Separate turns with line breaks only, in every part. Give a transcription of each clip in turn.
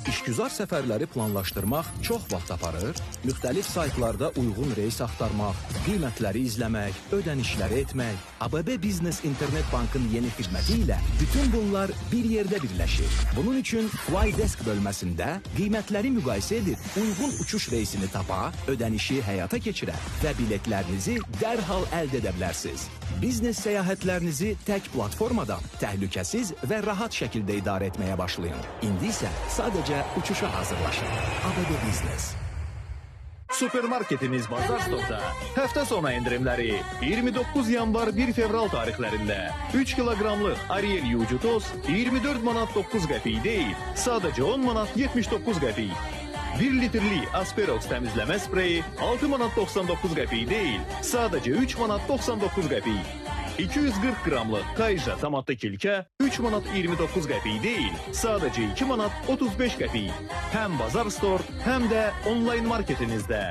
İşgüzar səfərləri planlaşdırmaq çox vaxt aparır, müxtəlif saytlarda uyğun reys axtarmaq, qiymətləri izləmək, ödənişləri etmək. ABB Business İnternet Bankın yeni xidməti ilə bütün bunlar bir yerdə birləşir. Bunun üçün Flydesk bölməsində qiymətləri müqayisə edir, uyğun uçuş reysini tapa, ödənişi həyata keçirə və biletlərinizi dərhal əldə edə bilərsiniz. Biznes səyahətlərinizi tək platformada təhlükəsiz və rahat şəkildə idarə etməyə başlayın. İndi isə sadəcə uçuşa hazırlaşın. ABB Business.
Supermarketimiz Bazar Stok'ta hafta sonu indirimleri 29 yanvar 1 fevral tarihlerinde 3 kilogramlıq Ariel yuğu toz 24 manat 9 qəpik değil, sadece 10 manat 79 qəpik. 1 litrlik Asperox təmizləmə spreyi 6 manat 99 qəpik değil, sadece 3 manat 99 qəpik. 240 gramlıq Kayja tomatlı kilkə 3 manat 29 qəpik değil, sadece 2 manat 35 qəpik. Hem Bazar Store hem de online marketinizde.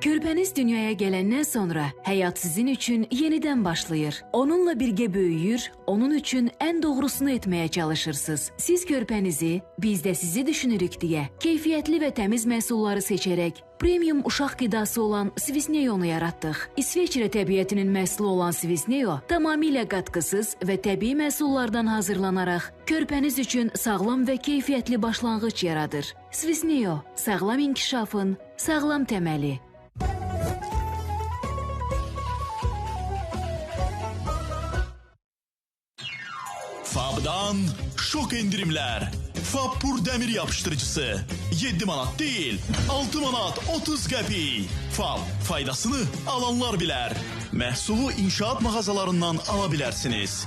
Körpəniz dünyaya gələndən sonra həyat sizin üçün yenidən başlayır. Onunla birgə böyüyür, onun üçün ən doğrusunu etməyə çalışırsınız. Siz körpənizi, biz də sizi düşünürük deyə keyfiyyətli və təmiz məhsulları seçərək premium uşaq qidası olan Svisneo'nu yaratdıq. İsveçrə təbiətinin məhsulu olan Svisneo tamamilə qatqısız və təbii məhsullardan hazırlanaraq körpəniz üçün sağlam və keyfiyyətli başlanğıc yaradır. Svisneo, sağlam inkişafın sağlam təməli.
Fab'dan şok indirimler. Fab Pur demir yapıştırıcısı 7 manat değil 6 manat 30 qəpik. Fab faydasını alanlar bilər. Məhsulu inşaat mağazalarından ala bilərsiniz.